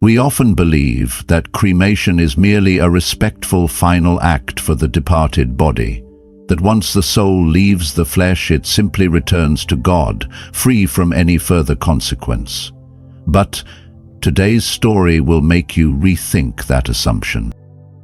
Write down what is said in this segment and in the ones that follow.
We often believe that cremation is merely a respectful final act for the departed body, that once the soul leaves the flesh it simply returns to God, free from any further consequence. But today's story will make you rethink that assumption.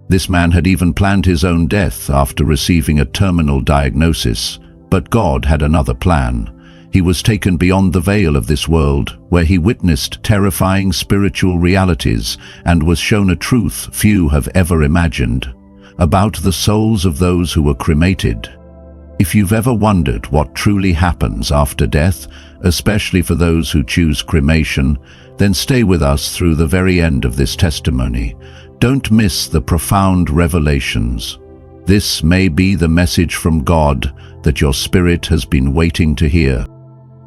This man had even planned his own death after receiving a terminal diagnosis, but God had another plan. He was taken beyond the veil of this world, where he witnessed terrifying spiritual realities and was shown a truth few have ever imagined, about the souls of those who were cremated. If you've ever wondered what truly happens after death, especially for those who choose cremation, then stay with us through the very end of this testimony. Don't miss the profound revelations. This may be the message from God that your spirit has been waiting to hear.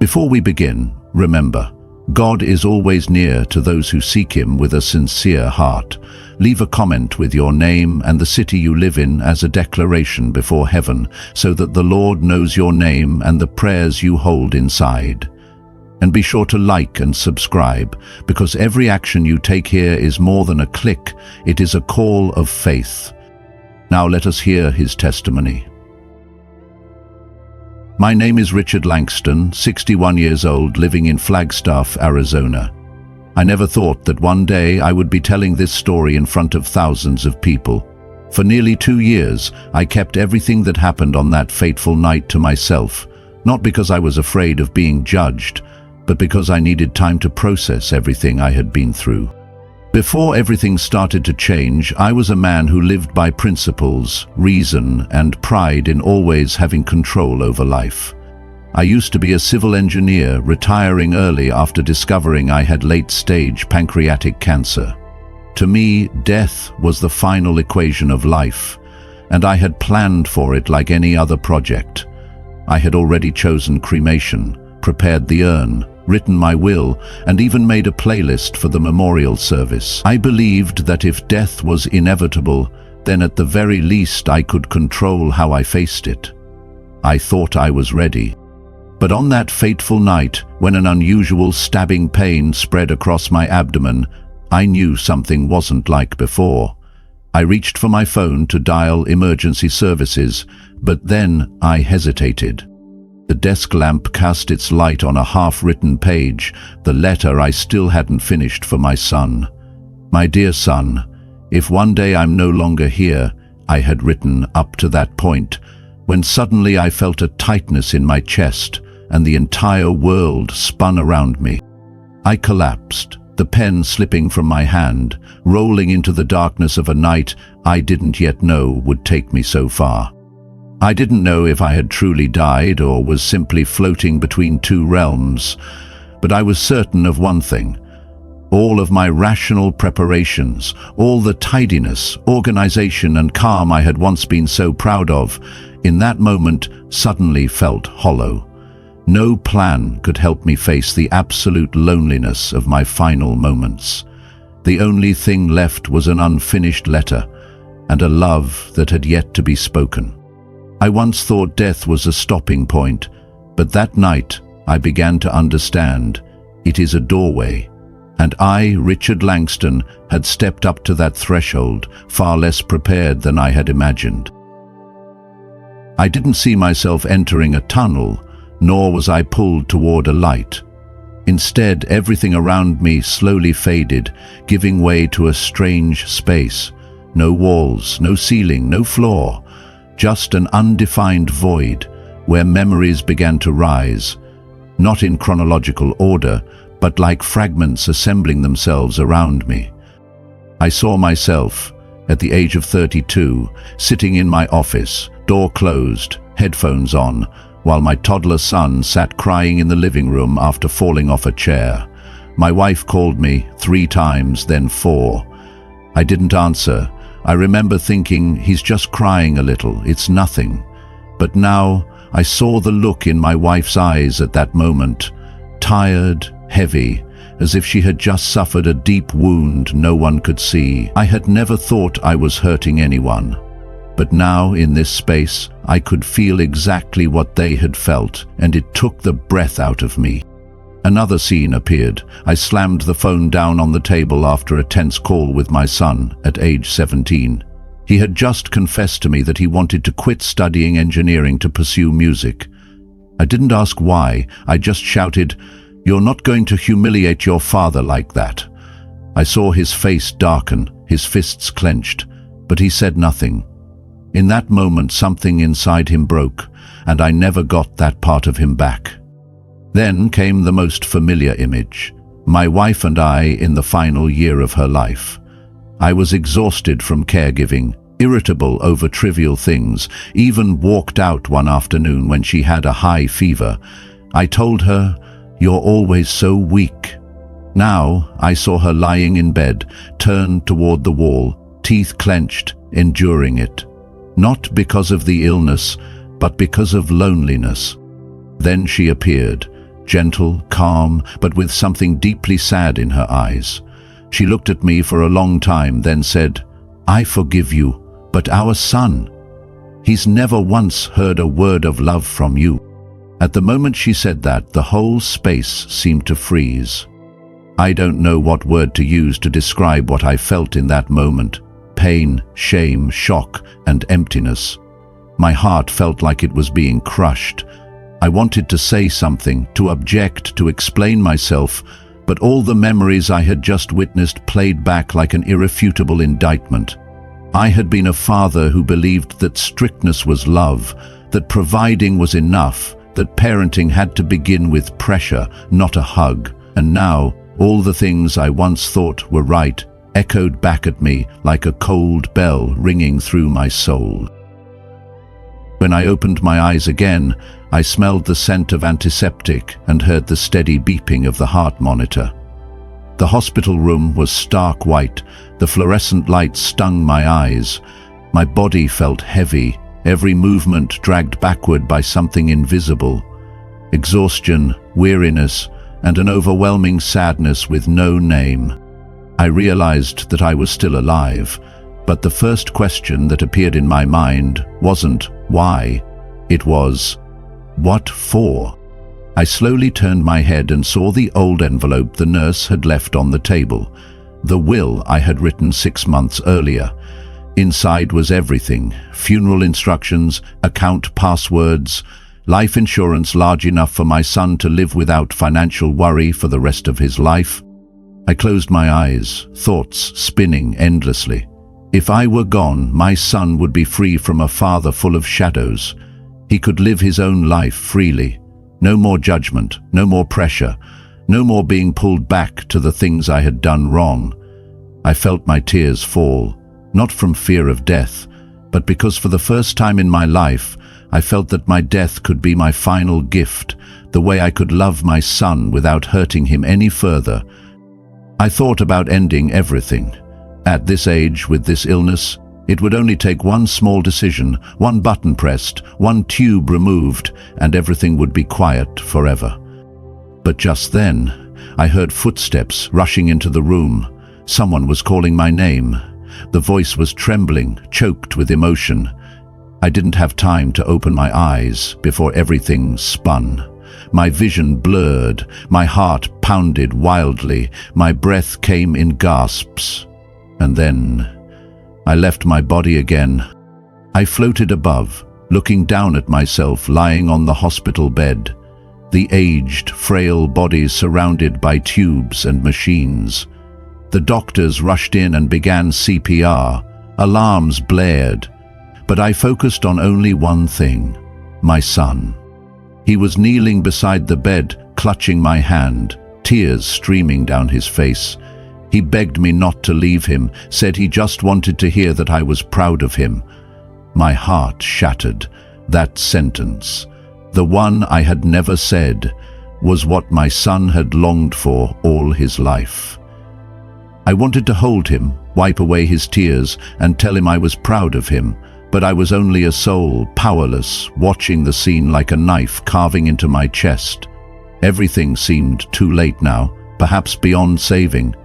Before we begin, remember, God is always near to those who seek Him with a sincere heart. Leave a comment with your name and the city you live in as a declaration before heaven, so that the Lord knows your name and the prayers you hold inside. And be sure to like and subscribe, because every action you take here is more than a click, it is a call of faith. Now let us hear his testimony. My name is Richard Langston, 61 years old, living in Flagstaff, Arizona. I never thought that one day I would be telling this story in front of thousands of people. For nearly 2 years, I kept everything that happened on that fateful night to myself, not because I was afraid of being judged, but because I needed time to process everything I had been through. Before everything started to change, I was a man who lived by principles, reason, and pride in always having control over life. I used to be a civil engineer, retiring early after discovering I had late-stage pancreatic cancer. To me, death was the final equation of life, and I had planned for it like any other project. I had already chosen cremation, prepared the urn, written my will, and even made a playlist for the memorial service. I believed that if death was inevitable, then at the very least I could control how I faced it. I thought I was ready. But on that fateful night, when an unusual stabbing pain spread across my abdomen, I knew something wasn't like before. I reached for my phone to dial emergency services, but then I hesitated. The desk lamp cast its light on a half-written page, the letter I still hadn't finished for my son. My dear son, if one day I'm no longer here, I had written up to that point, when suddenly I felt a tightness in my chest and the entire world spun around me. I collapsed, the pen slipping from my hand, rolling into the darkness of a night I didn't yet know would take me so far. I didn't know if I had truly died or was simply floating between two realms, but I was certain of one thing. All of my rational preparations, all the tidiness, organization, and calm I had once been so proud of, in that moment suddenly felt hollow. No plan could help me face the absolute loneliness of my final moments. The only thing left was an unfinished letter and a love that had yet to be spoken. I once thought death was a stopping point, but that night I began to understand it is a doorway, and I, Richard Langston, had stepped up to that threshold, far less prepared than I had imagined. I didn't see myself entering a tunnel, nor was I pulled toward a light. Instead, everything around me slowly faded, giving way to a strange space. No walls, no ceiling, no floor. Just an undefined void where memories began to rise, not in chronological order, but like fragments assembling themselves around me. I saw myself, at the age of 32, sitting in my office, door closed, headphones on, while my toddler son sat crying in the living room after falling off a chair. My wife called me 3 times, then 4. I didn't answer. I remember thinking, he's just crying a little, it's nothing. But now I saw the look in my wife's eyes at that moment, tired, heavy, as if she had just suffered a deep wound no one could see. I had never thought I was hurting anyone, but now in this space I could feel exactly what they had felt, and it took the breath out of me. Another scene appeared. I slammed the phone down on the table after a tense call with my son at age 17. He had just confessed to me that he wanted to quit studying engineering to pursue music. I didn't ask why, I just shouted, "You're not going to humiliate your father like that." I saw his face darken, his fists clenched, but he said nothing. In that moment, something inside him broke, and I never got that part of him back. Then came the most familiar image, my wife and I in the final year of her life. I was exhausted from caregiving, irritable over trivial things, even walked out one afternoon when she had a high fever. I told her, "You're always so weak." Now I saw her lying in bed, turned toward the wall, teeth clenched, enduring it. Not because of the illness, but because of loneliness. Then she appeared, gentle, calm, but with something deeply sad in her eyes. She looked at me for a long time, then said, "I forgive you, but our son, he's never once heard a word of love from you." At the moment she said that, the whole space seemed to freeze. I don't know what word to use to describe what I felt in that moment. Pain, shame, shock, and emptiness. My heart felt like it was being crushed. I wanted to say something, to object, to explain myself, but all the memories I had just witnessed played back like an irrefutable indictment. I had been a father who believed that strictness was love, that providing was enough, that parenting had to begin with pressure, not a hug. And now, all the things I once thought were right echoed back at me like a cold bell ringing through my soul. When I opened my eyes again, I smelled the scent of antiseptic and heard the steady beeping of the heart monitor. The hospital room was stark white. The fluorescent light stung my eyes. My body felt heavy, every movement dragged backward by something invisible. Exhaustion, weariness, and an overwhelming sadness with no name. I realized that I was still alive, but the first question that appeared in my mind wasn't why, it was, what for? I slowly turned my head and saw the old envelope the nurse had left on the table, the will I had written 6 months earlier. Inside was everything: funeral instructions, account passwords, life insurance large enough for my son to live without financial worry for the rest of his life. I closed my eyes, thoughts spinning endlessly. If I were gone, my son would be free from a father full of shadows. He could live his own life freely. No more judgment, no more pressure, no more being pulled back to the things I had done wrong. I felt my tears fall, not from fear of death, but because for the first time in my life, I felt that my death could be my final gift, the way I could love my son without hurting him any further. I thought about ending everything. At this age, with this illness, it would only take one small decision, one button pressed, one tube removed, and everything would be quiet forever. But just then, I heard footsteps rushing into the room. Someone was calling my name. The voice was trembling, choked with emotion. I didn't have time to open my eyes before everything spun. My vision blurred, my heart pounded wildly, my breath came in gasps. And then I left my body again. I floated above, looking down at myself lying on the hospital bed, the aged, frail bodies surrounded by tubes and machines. The doctors rushed in and began CPR. Alarms blared. But I focused on only one thing: my son. He was kneeling beside the bed, clutching my hand, tears streaming down his face. He begged me not to leave him, said he just wanted to hear that I was proud of him. My heart shattered. That sentence, the one I had never said, was what my son had longed for all his life. I wanted to hold him, wipe away his tears, and tell him I was proud of him, but I was only a soul, powerless, watching the scene like a knife carving into my chest. Everything seemed too late now, perhaps beyond saving.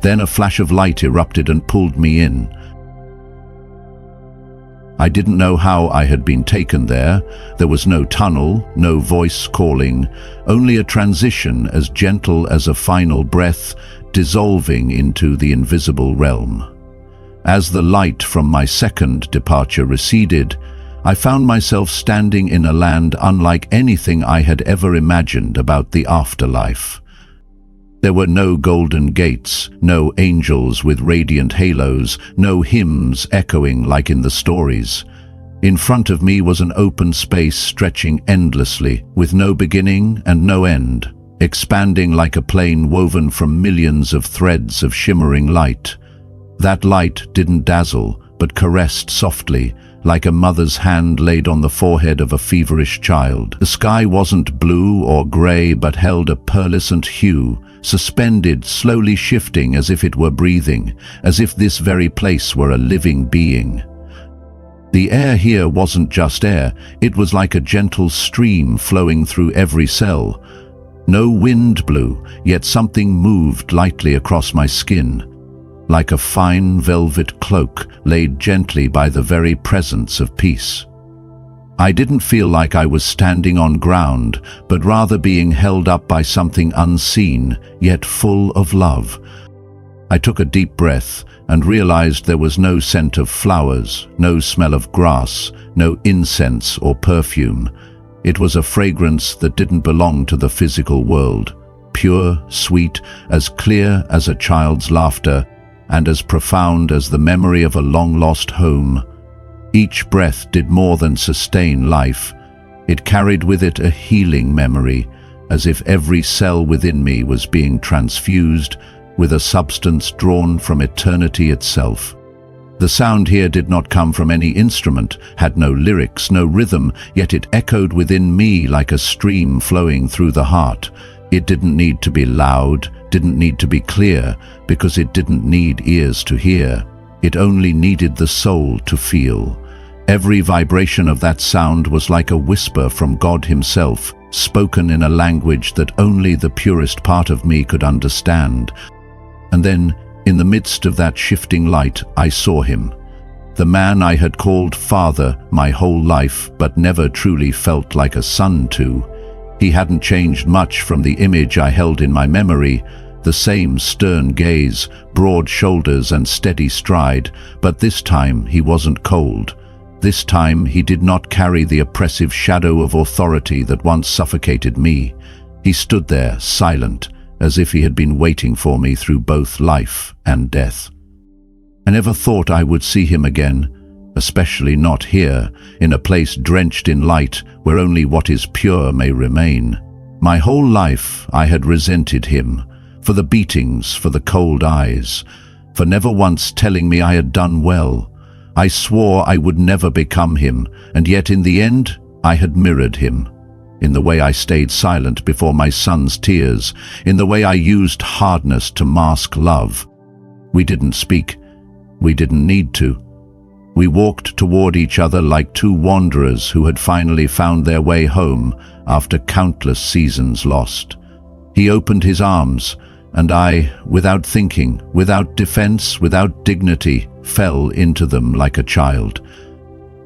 Then a flash of light erupted and pulled me in. I didn't know how I had been taken there. There was no tunnel, no voice calling, only a transition as gentle as a final breath, dissolving into the invisible realm. As the light from my second departure receded, I found myself standing in a land unlike anything I had ever imagined about the afterlife. There were no golden gates, no angels with radiant halos, no hymns echoing like in the stories. In front of me was an open space stretching endlessly, with no beginning and no end, expanding like a plane woven from millions of threads of shimmering light. That light didn't dazzle, but caressed softly, like a mother's hand laid on the forehead of a feverish child. The sky wasn't blue or grey, but held a pearlescent hue, suspended, slowly shifting as if it were breathing, as if this very place were a living being. The air here wasn't just air, it was like a gentle stream flowing through every cell. No wind blew, yet something moved lightly across my skin, like a fine velvet cloak laid gently by the very presence of peace. I didn't feel like I was standing on ground, but rather being held up by something unseen, yet full of love. I took a deep breath and realized there was no scent of flowers, no smell of grass, no incense or perfume. It was a fragrance that didn't belong to the physical world, pure, sweet, as clear as a child's laughter, and as profound as the memory of a long-lost home. Each breath did more than sustain life. It carried with it a healing memory, as if every cell within me was being transfused with a substance drawn from eternity itself. The sound here did not come from any instrument, had no lyrics, no rhythm, yet it echoed within me like a stream flowing through the heart. It didn't need to be loud, didn't need to be clear, because it didn't need ears to hear. It only needed the soul to feel. Every vibration of that sound was like a whisper from God Himself, spoken in a language that only the purest part of me could understand. And then, in the midst of that shifting light, I saw Him. The man I had called Father my whole life, but never truly felt like a son to. He hadn't changed much from the image I held in my memory, the same stern gaze, broad shoulders and steady stride, but this time he wasn't cold. This time he did not carry the oppressive shadow of authority that once suffocated me. He stood there, silent, as if he had been waiting for me through both life and death. I never thought I would see him again, especially not here, in a place drenched in light where only what is pure may remain. My whole life I had resented him, for the beatings, for the cold eyes, for never once telling me I had done well. I swore I would never become him, and yet in the end I had mirrored him. In the way I stayed silent before my son's tears, in the way I used hardness to mask love. We didn't speak. We didn't need to. We walked toward each other like two wanderers who had finally found their way home after countless seasons lost. He opened his arms, and I, without thinking, without defense, without dignity, fell into them like a child.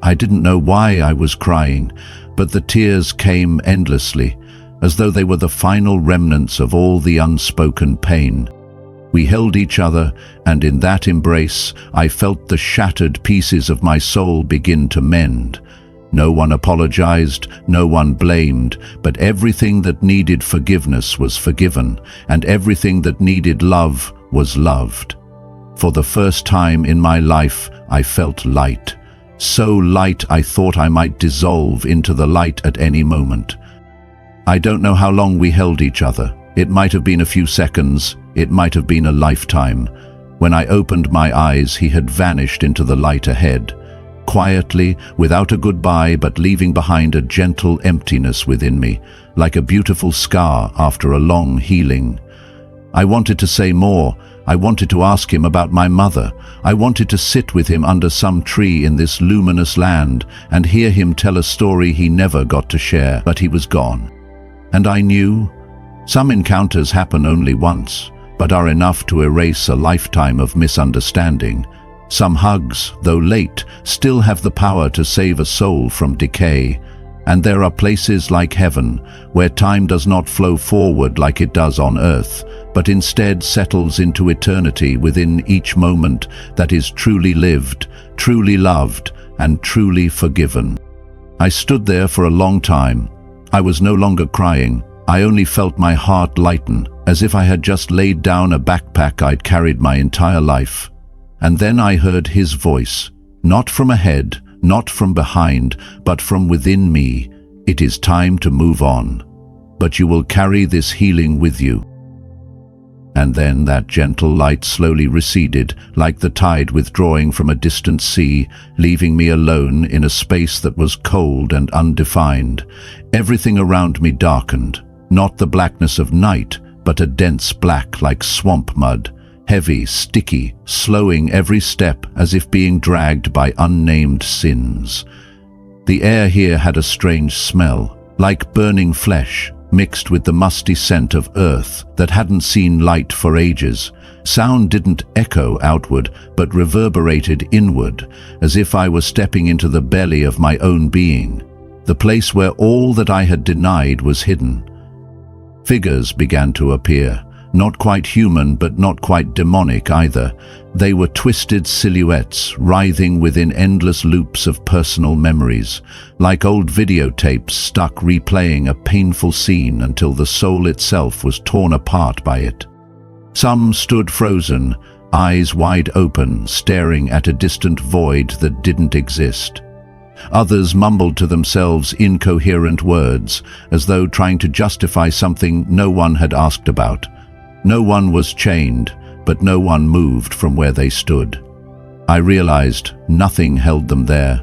I didn't know why I was crying, but the tears came endlessly, as though they were the final remnants of all the unspoken pain. We held each other, and in that embrace, I felt the shattered pieces of my soul begin to mend. No one apologized, no one blamed, but everything that needed forgiveness was forgiven, and everything that needed love was loved. For the first time in my life, I felt light. So light I thought I might dissolve into the light at any moment. I don't know how long we held each other. It might have been a few seconds, it might have been a lifetime. When I opened my eyes, he had vanished into the light ahead. Quietly, without a goodbye, but leaving behind a gentle emptiness within me, like a beautiful scar after a long healing. I wanted to say more. I wanted to ask him about my mother. I wanted to sit with him under some tree in this luminous land and hear him tell a story he never got to share, but he was gone. And I knew, some encounters happen only once, but are enough to erase a lifetime of misunderstanding. Some hugs, though late, still have the power to save a soul from decay. And there are places like heaven, where time does not flow forward like it does on earth, but instead settles into eternity within each moment that is truly lived, truly loved, and truly forgiven. I stood there for a long time. I was no longer crying. I only felt my heart lighten, as if I had just laid down a backpack I'd carried my entire life. And then I heard his voice, not from ahead, not from behind, but from within me. It is time to move on, but you will carry this healing with you. And then that gentle light slowly receded, like the tide withdrawing from a distant sea, leaving me alone in a space that was cold and undefined. Everything around me darkened, not the blackness of night, but a dense black like swamp mud, heavy, sticky, slowing every step as if being dragged by unnamed sins. The air here had a strange smell, like burning flesh, mixed with the musty scent of earth that hadn't seen light for ages. Sound didn't echo outward, but reverberated inward, as if I were stepping into the belly of my own being, the place where all that I had denied was hidden. Figures began to appear. Not quite human, but not quite demonic either. They were twisted silhouettes, writhing within endless loops of personal memories, like old videotapes stuck replaying a painful scene until the soul itself was torn apart by it. Some stood frozen, eyes wide open, staring at a distant void that didn't exist. Others mumbled to themselves incoherent words, as though trying to justify something no one had asked about. No one was chained, but no one moved from where they stood. I realized nothing held them there,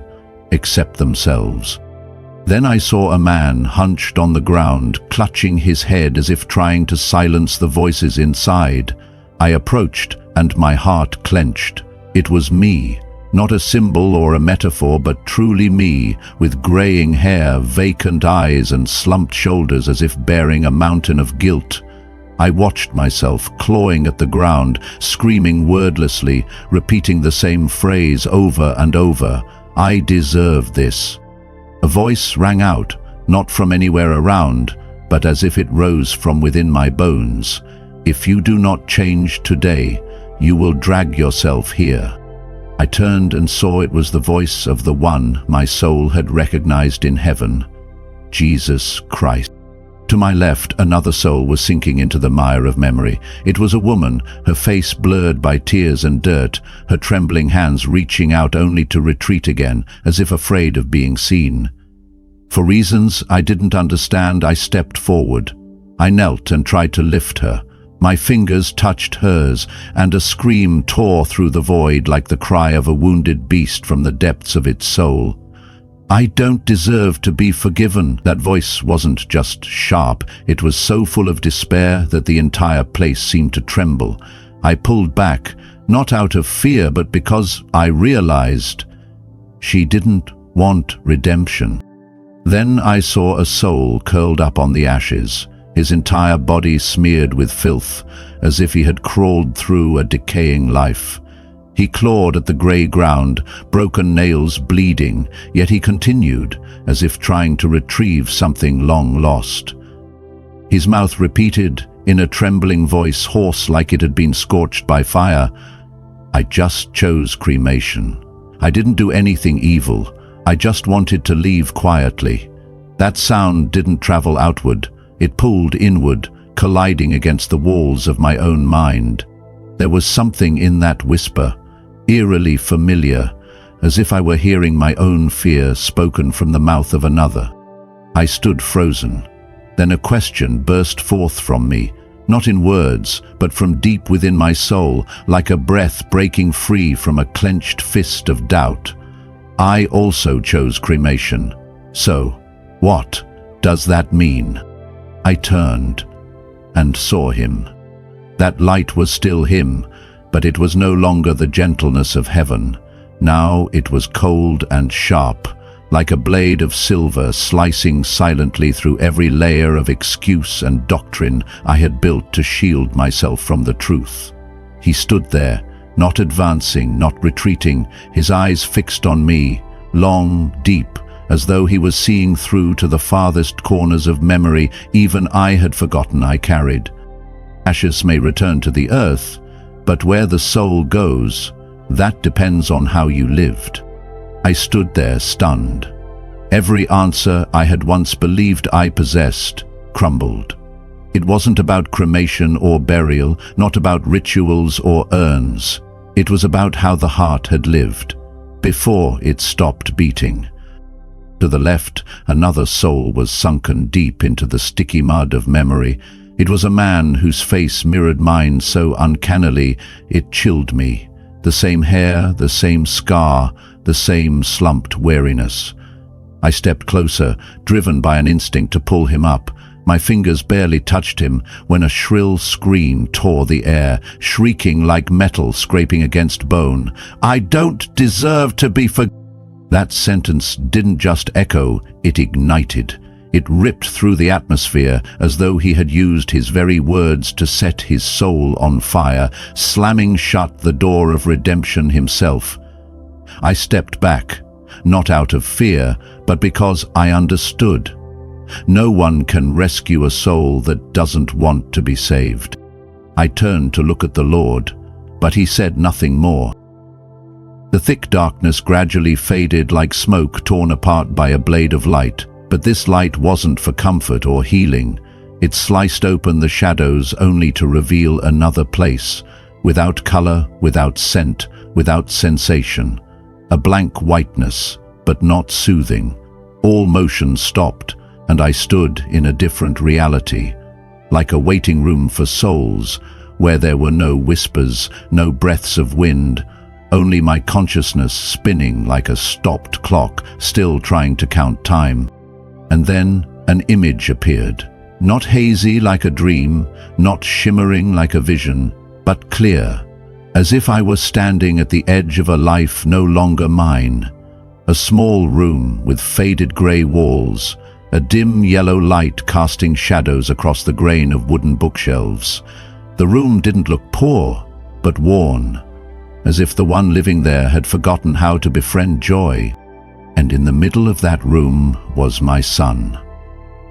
except themselves. Then I saw a man hunched on the ground, clutching his head as if trying to silence the voices inside. I approached, and my heart clenched. It was me, not a symbol or a metaphor, but truly me, with graying hair, vacant eyes, and slumped shoulders as if bearing a mountain of guilt. I watched myself, clawing at the ground, screaming wordlessly, repeating the same phrase over and over. I deserve this. A voice rang out, not from anywhere around, but as if it rose from within my bones. If you do not change today, you will drag yourself here. I turned and saw it was the voice of the one my soul had recognized in heaven, Jesus Christ. To my left, another soul was sinking into the mire of memory. It was a woman, her face blurred by tears and dirt, her trembling hands reaching out only to retreat again, as if afraid of being seen. For reasons I didn't understand, I stepped forward. I knelt and tried to lift her. My fingers touched hers, and a scream tore through the void like the cry of a wounded beast from the depths of its soul. I don't deserve to be forgiven. That voice wasn't just sharp, it was so full of despair that the entire place seemed to tremble. I pulled back, not out of fear, but because I realized she didn't want redemption. Then I saw a soul curled up on the ashes, his entire body smeared with filth, as if he had crawled through a decaying life. He clawed at the grey ground, broken nails bleeding, yet he continued, as if trying to retrieve something long lost. His mouth repeated, in a trembling voice hoarse like it had been scorched by fire, I just chose cremation. I didn't do anything evil. I just wanted to leave quietly. That sound didn't travel outward. It pulled inward, colliding against the walls of my own mind. There was something in that whisper, eerily familiar, as if I were hearing my own fear spoken from the mouth of another. I stood frozen. Then a question burst forth from me, not in words, but from deep within my soul, like a breath breaking free from a clenched fist of doubt. I also chose cremation. So, what does that mean? I turned and saw him. That light was still him, but it was no longer the gentleness of heaven. Now it was cold and sharp, like a blade of silver slicing silently through every layer of excuse and doctrine I had built to shield myself from the truth. He stood there, not advancing, not retreating, his eyes fixed on me, long, deep, as though he was seeing through to the farthest corners of memory even I had forgotten I carried. Ashes may return to the earth, but where the soul goes, that depends on how you lived. I stood there stunned. Every answer I had once believed I possessed crumbled. It wasn't about cremation or burial, not about rituals or urns. It was about how the heart had lived, before it stopped beating. To the left, another soul was sunken deep into the sticky mud of memory. It was a man whose face mirrored mine so uncannily it chilled me. The same hair, the same scar, the same slumped weariness. I stepped closer, driven by an instinct to pull him up. My fingers barely touched him when a shrill scream tore the air, shrieking like metal scraping against bone. "I don't deserve to be forgiven." That sentence didn't just echo, it ignited. It ripped through the atmosphere as though he had used his very words to set his soul on fire, slamming shut the door of redemption himself. I stepped back, not out of fear, but because I understood. No one can rescue a soul that doesn't want to be saved. I turned to look at the Lord, but he said nothing more. The thick darkness gradually faded like smoke torn apart by a blade of light, but this light wasn't for comfort or healing. It sliced open the shadows only to reveal another place, without color, without scent, without sensation. A blank whiteness, but not soothing. All motion stopped, and I stood in a different reality, like a waiting room for souls, where there were no whispers, no breaths of wind, only my consciousness spinning like a stopped clock, still trying to count time. And then an image appeared, not hazy like a dream, not shimmering like a vision, but clear, as if I was standing at the edge of a life no longer mine. A small room with faded grey walls, a dim yellow light casting shadows across the grain of wooden bookshelves. The room didn't look poor, but worn, as if the one living there had forgotten how to befriend joy. And in the middle of that room was my son.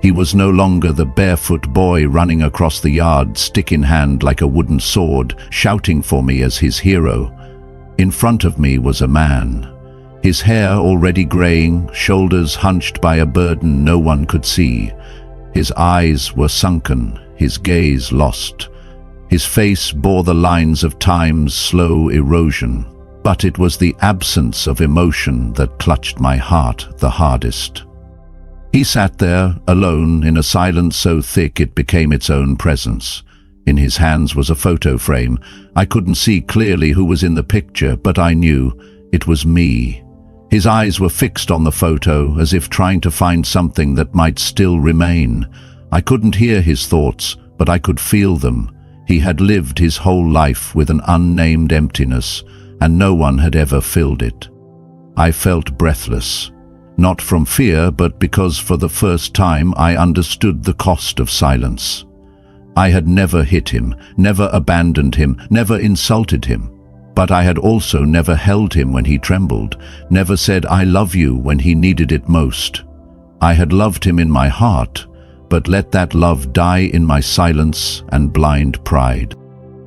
He was no longer the barefoot boy running across the yard, stick in hand like a wooden sword, shouting for me as his hero. In front of me was a man. His hair already graying, shoulders hunched by a burden no one could see. His eyes were sunken, his gaze lost. His face bore the lines of time's slow erosion, but it was the absence of emotion that clutched my heart the hardest. He sat there, alone, in a silence so thick it became its own presence. In his hands was a photo frame. I couldn't see clearly who was in the picture, but I knew it was me. His eyes were fixed on the photo, as if trying to find something that might still remain. I couldn't hear his thoughts, but I could feel them. He had lived his whole life with an unnamed emptiness, and no one had ever filled it. I felt breathless, not from fear, but because for the first time I understood the cost of silence. I had never hit him, never abandoned him, never insulted him. But I had also never held him when he trembled, never said "I love you" when he needed it most. I had loved him in my heart, but let that love die in my silence and blind pride.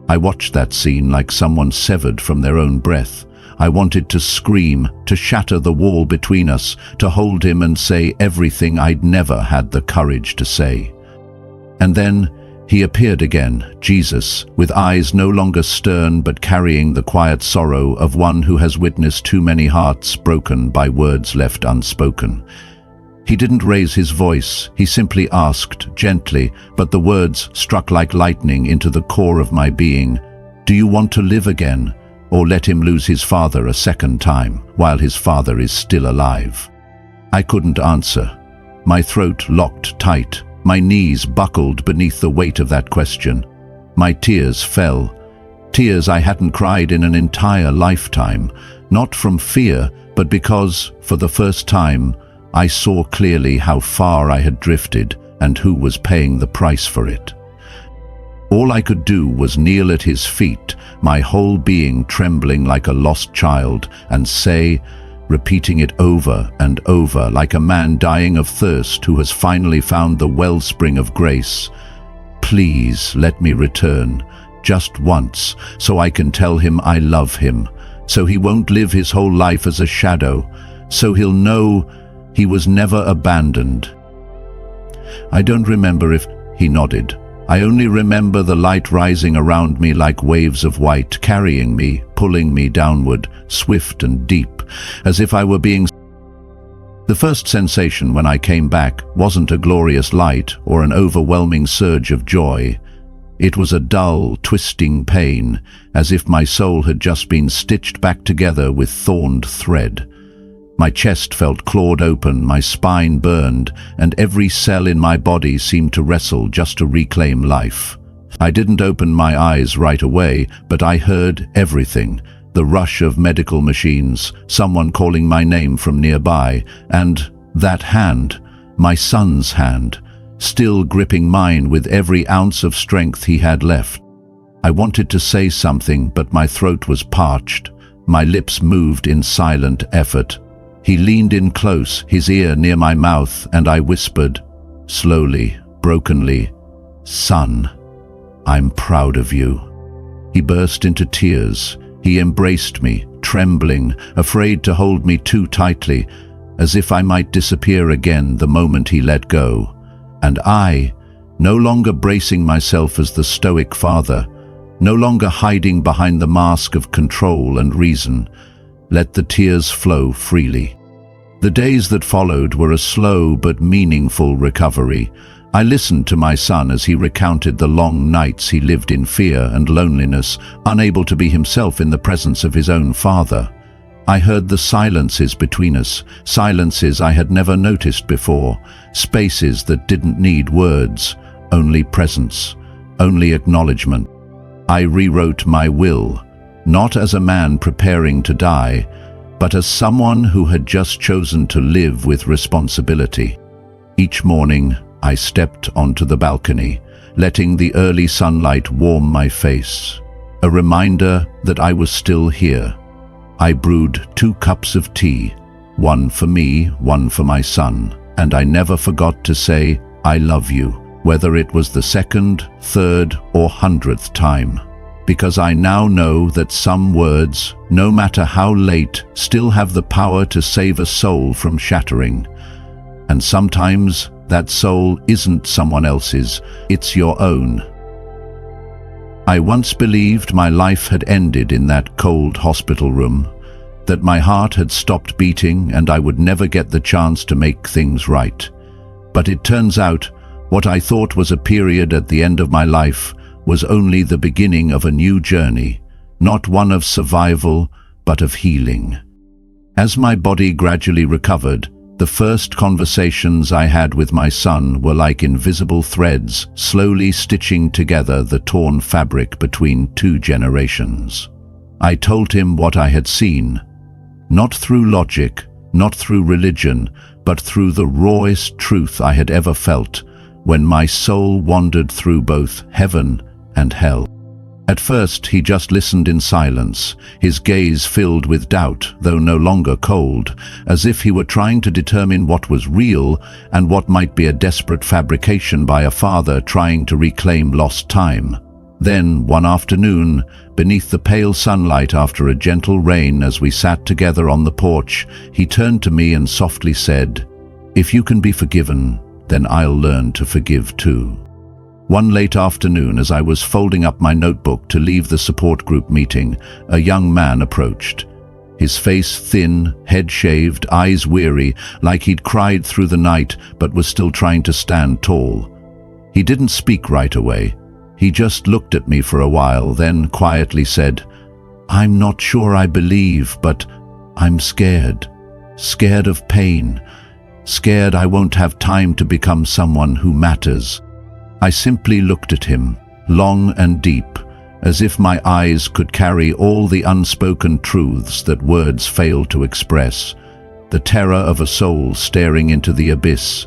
I watched that scene like someone severed from their own breath. I wanted to scream, to shatter the wall between us, to hold him and say everything I'd never had the courage to say. And then he appeared again, Jesus, with eyes no longer stern but carrying the quiet sorrow of one who has witnessed too many hearts broken by words left unspoken. He didn't raise his voice, he simply asked, gently, but the words struck like lightning into the core of my being, "Do you want to live again, or let him lose his father a second time, while his father is still alive?" I couldn't answer. My throat locked tight. My knees buckled beneath the weight of that question. My tears fell. Tears I hadn't cried in an entire lifetime, not from fear, but because, for the first time, I saw clearly how far I had drifted and who was paying the price for it. All I could do was kneel at his feet, my whole being trembling like a lost child, and say, repeating it over and over like a man dying of thirst who has finally found the wellspring of grace, "Please let me return, just once, so I can tell him I love him, so he won't live his whole life as a shadow, so he'll know he was never abandoned." I don't remember if he nodded. I only remember the light rising around me like waves of white, carrying me, pulling me downward, swift and deep, as if I were being... The first sensation when I came back wasn't a glorious light or an overwhelming surge of joy. It was a dull, twisting pain, as if my soul had just been stitched back together with thorned thread. My chest felt clawed open, my spine burned, and every cell in my body seemed to wrestle just to reclaim life. I didn't open my eyes right away, but I heard everything. The rush of medical machines, someone calling my name from nearby, and that hand, my son's hand, still gripping mine with every ounce of strength he had left. I wanted to say something, but my throat was parched. My lips moved in silent effort. He leaned in close, his ear near my mouth, and I whispered, slowly, brokenly, "Son, I'm proud of you." He burst into tears. He embraced me, trembling, afraid to hold me too tightly, as if I might disappear again the moment he let go. And I, no longer bracing myself as the stoic father, no longer hiding behind the mask of control and reason, let the tears flow freely. The days that followed were a slow but meaningful recovery. I listened to my son as he recounted the long nights he lived in fear and loneliness, unable to be himself in the presence of his own father. I heard the silences between us, silences I had never noticed before, spaces that didn't need words, only presence, only acknowledgement. I rewrote my will, not as a man preparing to die, but as someone who had just chosen to live with responsibility. Each morning, I stepped onto the balcony, letting the early sunlight warm my face, a reminder that I was still here. I brewed 2 cups of tea, one for me, one for my son, and I never forgot to say, "I love you," whether it was the 2nd, 3rd, or 100th time. Because I now know that some words, no matter how late, still have the power to save a soul from shattering. And sometimes that soul isn't someone else's, it's your own. I once believed my life had ended in that cold hospital room, that my heart had stopped beating and I would never get the chance to make things right. But it turns out, what I thought was a period at the end of my life was only the beginning of a new journey, not one of survival, but of healing. As my body gradually recovered, the first conversations I had with my son were like invisible threads, slowly stitching together the torn fabric between 2 generations. I told him what I had seen, not through logic, not through religion, but through the rawest truth I had ever felt, when my soul wandered through both heaven and hell. At first, he just listened in silence, his gaze filled with doubt, though no longer cold, as if he were trying to determine what was real and what might be a desperate fabrication by a father trying to reclaim lost time. Then, one afternoon, beneath the pale sunlight after a gentle rain as we sat together on the porch, he turned to me and softly said, "If you can be forgiven, then I'll learn to forgive too." One late afternoon, as I was folding up my notebook to leave the support group meeting, a young man approached. His face thin, head shaved, eyes weary, like he'd cried through the night but was still trying to stand tall. He didn't speak right away. He just looked at me for a while, then quietly said, "I'm not sure I believe, but I'm scared. Scared of pain. Scared I won't have time to become someone who matters." I simply looked at him, long and deep, as if my eyes could carry all the unspoken truths that words fail to express, the terror of a soul staring into the abyss,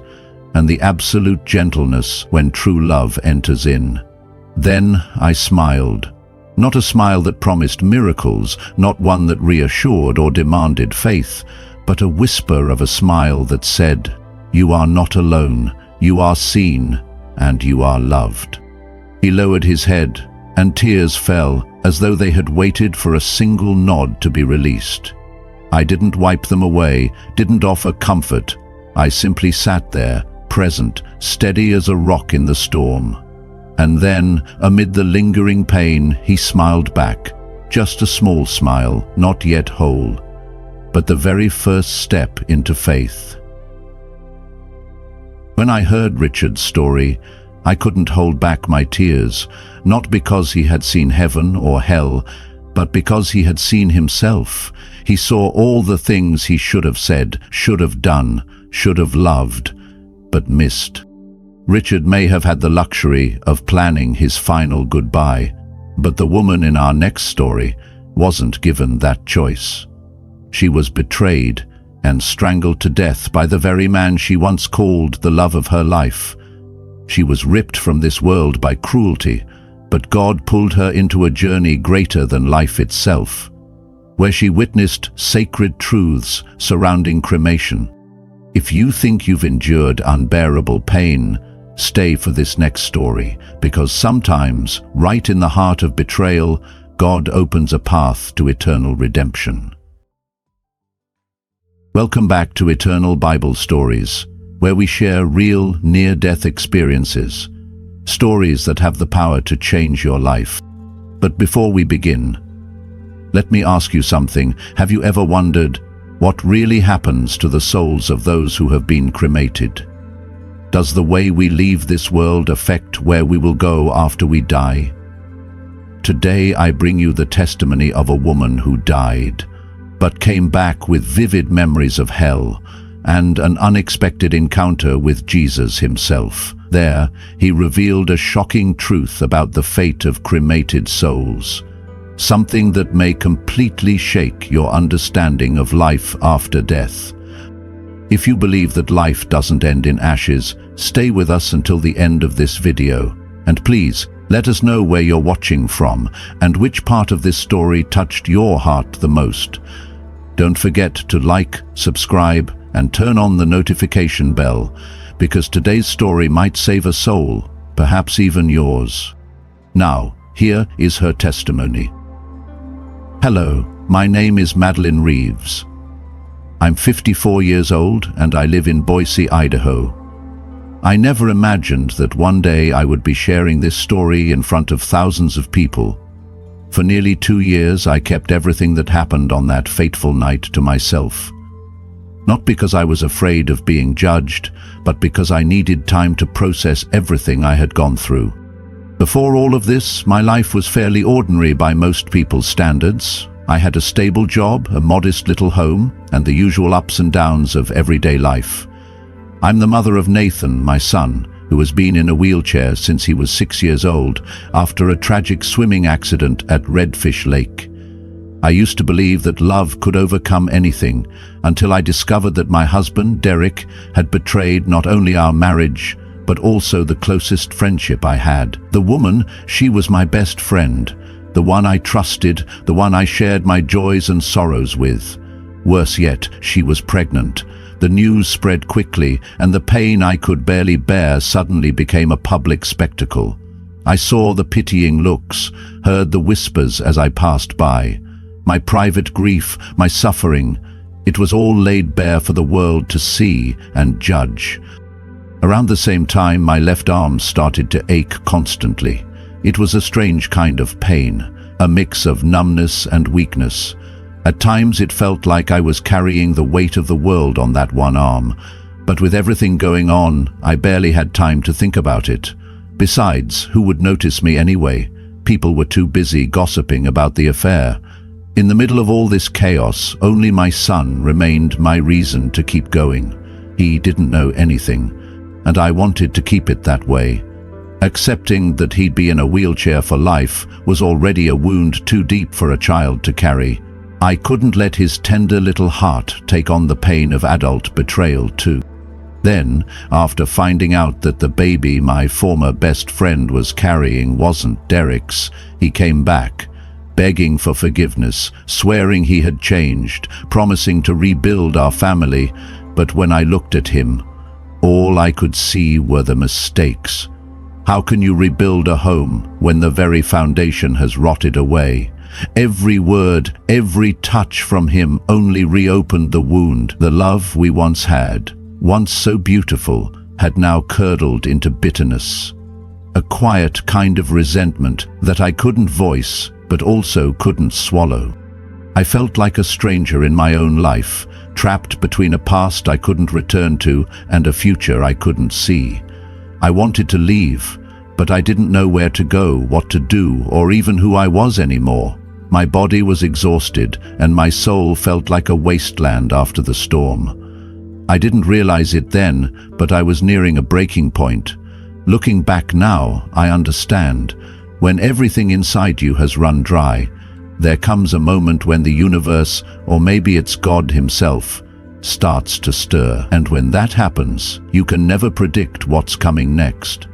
and the absolute gentleness when true love enters in. Then I smiled. Not a smile that promised miracles, not one that reassured or demanded faith, but a whisper of a smile that said, "You are not alone, you are seen, and you are loved." He lowered his head, and tears fell as though they had waited for a single nod to be released. I didn't wipe them away, didn't offer comfort. I simply sat there, present, steady as a rock in the storm. And then, amid the lingering pain, he smiled back. Just a small smile, not yet whole, but the very first step into faith. When I heard Richard's story, I couldn't hold back my tears, not because he had seen heaven or hell, but because he had seen himself. He saw all the things he should have said, should have done, should have loved, but missed. Richard may have had the luxury of planning his final goodbye, but the woman in our next story wasn't given that choice. She was betrayed and strangled to death by the very man she once called the love of her life. She was ripped from this world by cruelty, but God pulled her into a journey greater than life itself, where she witnessed sacred truths surrounding cremation. If you think you've endured unbearable pain, stay for this next story, because sometimes, right in the heart of betrayal, God opens a path to eternal redemption. Welcome back to Eternal Bible Stories, where we share real, near-death experiences, stories that have the power to change your life. But before we begin, let me ask you something. Have you ever wondered what really happens to the souls of those who have been cremated? Does the way we leave this world affect where we will go after we die? Today I bring you the testimony of a woman who died, but came back with vivid memories of hell and an unexpected encounter with Jesus himself. There, he revealed a shocking truth about the fate of cremated souls, something that may completely shake your understanding of life after death. If you believe that life doesn't end in ashes, stay with us until the end of this video. And please, let us know where you're watching from and which part of this story touched your heart the most. Don't forget to like, subscribe, and turn on the notification bell, because today's story might save a soul, perhaps even yours. Now, here is her testimony. Hello, my name is Madeline Reeves. I'm 54 years old and I live in Boise, Idaho. I never imagined that one day I would be sharing this story in front of thousands of people. For nearly 2 years, I kept everything that happened on that fateful night to myself. Not because I was afraid of being judged, but because I needed time to process everything I had gone through. Before all of this, my life was fairly ordinary by most people's standards. I had a stable job, a modest little home, and the usual ups and downs of everyday life. I'm the mother of Nathan, my son, who has been in a wheelchair since he was 6 years old after a tragic swimming accident at Redfish Lake. I used to believe that love could overcome anything until I discovered that my husband, Derek, had betrayed not only our marriage, but also the closest friendship I had. The woman, she was my best friend, the one I trusted, the one I shared my joys and sorrows with. Worse yet, she was pregnant. The news spread quickly, and the pain I could barely bear suddenly became a public spectacle. I saw the pitying looks, heard the whispers as I passed by. My private grief, my suffering, it was all laid bare for the world to see and judge. Around the same time, my left arm started to ache constantly. It was a strange kind of pain, a mix of numbness and weakness. At times it felt like I was carrying the weight of the world on that one arm, but with everything going on, I barely had time to think about it. Besides, who would notice me anyway? People were too busy gossiping about the affair. In the middle of all this chaos, only my son remained my reason to keep going. He didn't know anything, and I wanted to keep it that way. Accepting that he'd be in a wheelchair for life was already a wound too deep for a child to carry. I couldn't let his tender little heart take on the pain of adult betrayal too. Then, after finding out that the baby my former best friend was carrying wasn't Derek's, he came back, begging for forgiveness, swearing he had changed, promising to rebuild our family. But when I looked at him, all I could see were the mistakes. How can you rebuild a home when the very foundation has rotted away? Every word, every touch from him only reopened the wound. The love we once had, once so beautiful, had now curdled into bitterness. A quiet kind of resentment that I couldn't voice, but also couldn't swallow. I felt like a stranger in my own life, trapped between a past I couldn't return to and a future I couldn't see. I wanted to leave, but I didn't know where to go, what to do, or even who I was anymore. My body was exhausted, and my soul felt like a wasteland after the storm. I didn't realize it then, but I was nearing a breaking point. Looking back now, I understand. When everything inside you has run dry, there comes a moment when the universe, or maybe it's God himself, starts to stir. And when that happens, you can never predict what's coming next.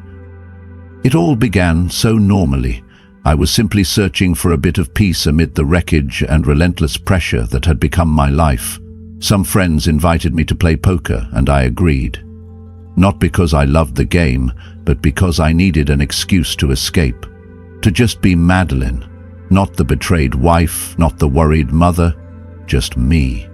It all began so normally. I was simply searching for a bit of peace amid the wreckage and relentless pressure that had become my life. Some friends invited me to play poker, and I agreed. Not because I loved the game, but because I needed an excuse to escape. To just be Madeline. Not the betrayed wife, not the worried mother, just me.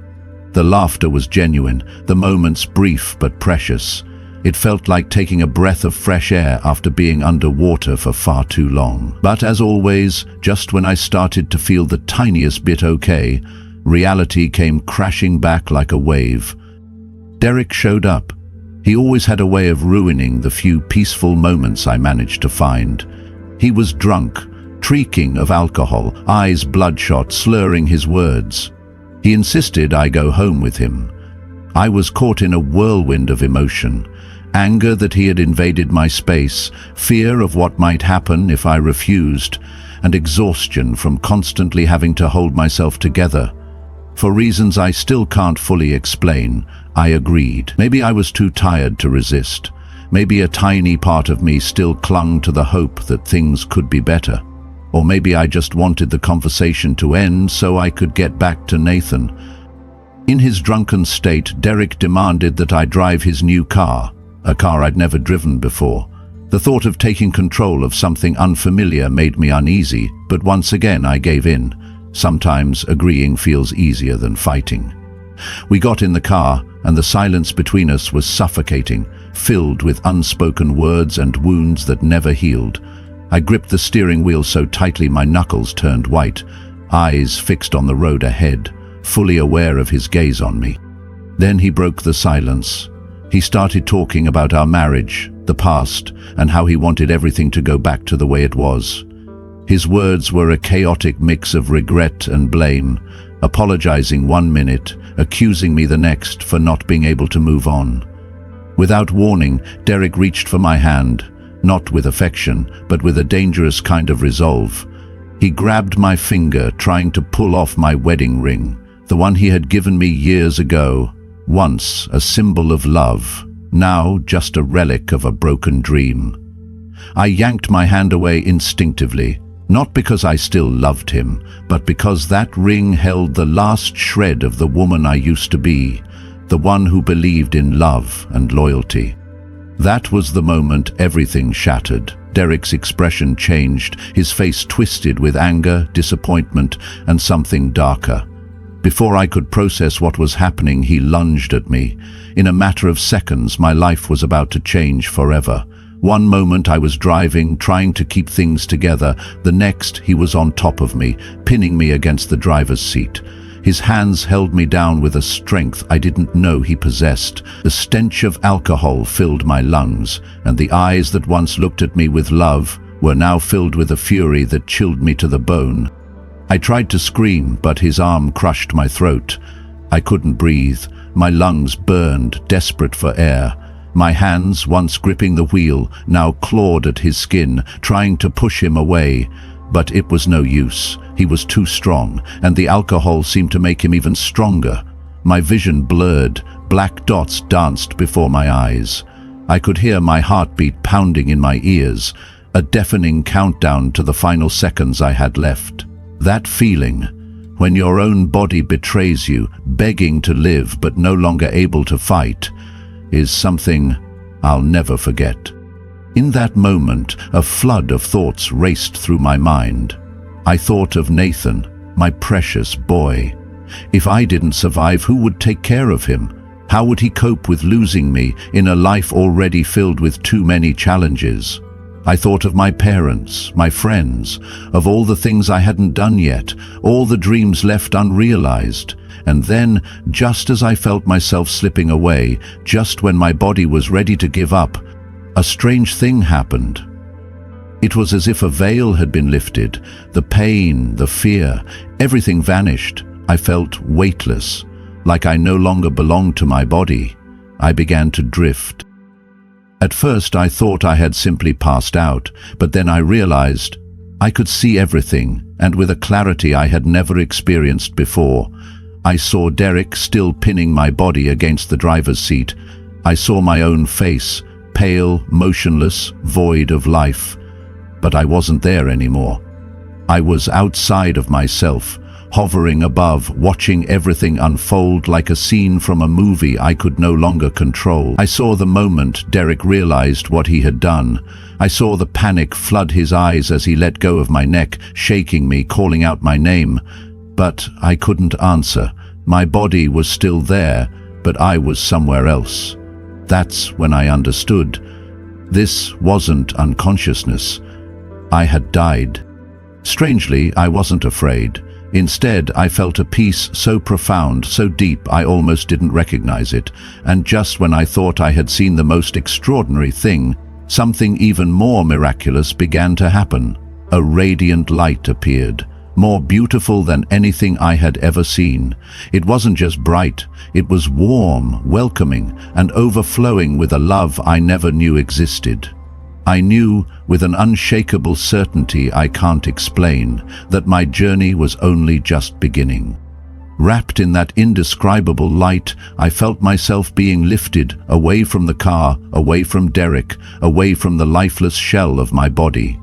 The laughter was genuine, the moments brief but precious. It felt like taking a breath of fresh air after being underwater for far too long. But as always, just when I started to feel the tiniest bit okay, reality came crashing back like a wave. Derek showed up. He always had a way of ruining the few peaceful moments I managed to find. He was drunk, reeking of alcohol, eyes bloodshot, slurring his words. He insisted I go home with him. I was caught in a whirlwind of emotion. Anger that he had invaded my space, fear of what might happen if I refused, and exhaustion from constantly having to hold myself together. For reasons I still can't fully explain, I agreed. Maybe I was too tired to resist. Maybe a tiny part of me still clung to the hope that things could be better. Or maybe I just wanted the conversation to end so I could get back to Nathan. In his drunken state, Derek demanded that I drive his new car, a car I'd never driven before. The thought of taking control of something unfamiliar made me uneasy, but once again I gave in. Sometimes agreeing feels easier than fighting. We got in the car, and the silence between us was suffocating, filled with unspoken words and wounds that never healed. I gripped the steering wheel so tightly my knuckles turned white, eyes fixed on the road ahead, fully aware of his gaze on me. Then he broke the silence. He started talking about our marriage, the past, and how he wanted everything to go back to the way it was. His words were a chaotic mix of regret and blame, apologizing one minute, accusing me the next for not being able to move on. Without warning, Derek reached for my hand, not with affection, but with a dangerous kind of resolve. He grabbed my finger, trying to pull off my wedding ring, the one he had given me years ago, once a symbol of love, now just a relic of a broken dream. I yanked my hand away instinctively, not because I still loved him, but because that ring held the last shred of the woman I used to be, the one who believed in love and loyalty. That was the moment everything shattered. Derek's expression changed, his face twisted with anger, disappointment, and something darker. Before I could process what was happening, he lunged at me. In a matter of seconds, my life was about to change forever. One moment I was driving, trying to keep things together. The next, he was on top of me, pinning me against the driver's seat. His hands held me down with a strength I didn't know he possessed. The stench of alcohol filled my lungs, and the eyes that once looked at me with love were now filled with a fury that chilled me to the bone. I tried to scream, but his arm crushed my throat. I couldn't breathe. My lungs burned, desperate for air. My hands, once gripping the wheel, now clawed at his skin, trying to push him away. But it was no use. He was too strong, and the alcohol seemed to make him even stronger. My vision blurred, Black dots danced before my eyes. I could hear my heartbeat pounding in my ears, a deafening countdown to the final seconds I had left. That feeling, when your own body betrays you, begging to live but no longer able to fight, is something I'll never forget. In that moment, a flood of thoughts raced through my mind. I thought of Nathan, my precious boy. If I didn't survive, who would take care of him? How would he cope with losing me in a life already filled with too many challenges? I thought of my parents, my friends, of all the things I hadn't done yet, all the dreams left unrealized. And then, just as I felt myself slipping away, just when my body was ready to give up, a strange thing happened. It was as if a veil had been lifted. The pain, the fear, everything vanished. I felt weightless, like I no longer belonged to my body. I began to drift. At first I thought I had simply passed out, but then I realized I could see everything, and with a clarity I had never experienced before. I saw Derek still pinning my body against the driver's seat. I saw my own face, pale, motionless, void of life. But I wasn't there anymore. I was outside of myself, hovering above, watching everything unfold like a scene from a movie I could no longer control. I saw the moment Derek realized what he had done. I saw the panic flood his eyes as he let go of my neck, shaking me, calling out my name. But I couldn't answer. My body was still there, but I was somewhere else. That's when I understood. This wasn't unconsciousness. I had died. Strangely, I wasn't afraid. Instead, I felt a peace so profound, so deep, I almost didn't recognize it. And just when I thought I had seen the most extraordinary thing, something even more miraculous began to happen. A radiant light appeared, more beautiful than anything I had ever seen. It wasn't just bright, it was warm, welcoming, and overflowing with a love I never knew existed. I knew with an unshakable certainty I can't explain that my journey was only just beginning. Wrapped in that indescribable light, I felt myself being lifted away from the car, away from Derek, away from the lifeless shell of my body.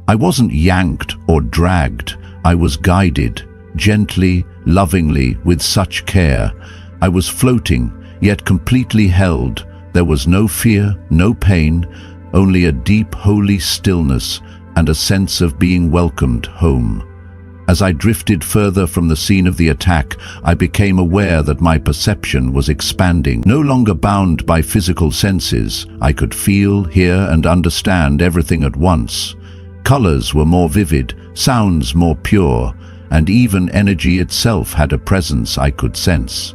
I wasn't yanked or dragged. I was guided, gently, lovingly, with such care. I was floating, yet completely held. There was no fear, no pain, only a deep, holy stillness and a sense of being welcomed home. As I drifted further from the scene of the attack, I became aware that my perception was expanding. No longer bound by physical senses, I could feel, hear, and understand everything at once. Colors were more vivid, sounds more pure, and even energy itself had a presence I could sense.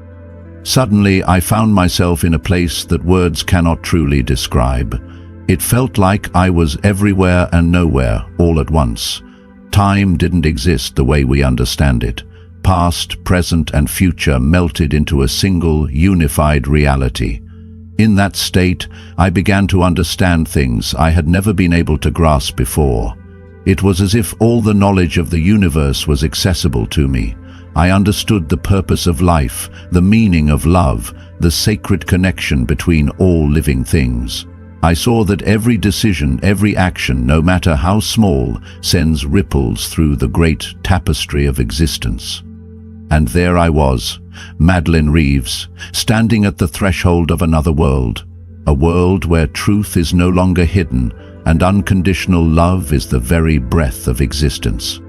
Suddenly, I found myself in a place that words cannot truly describe. It felt like I was everywhere and nowhere, all at once. Time didn't exist the way we understand it. Past, present, and future melted into a single, unified reality. In that state, I began to understand things I had never been able to grasp before. It was as if all the knowledge of the universe was accessible to me. I understood the purpose of life, the meaning of love, the sacred connection between all living things. I saw that every decision, every action, no matter how small, sends ripples through the great tapestry of existence. And there I was, Madeline Reeves, standing at the threshold of another world, a world where truth is no longer hidden and unconditional love is the very breath of existence.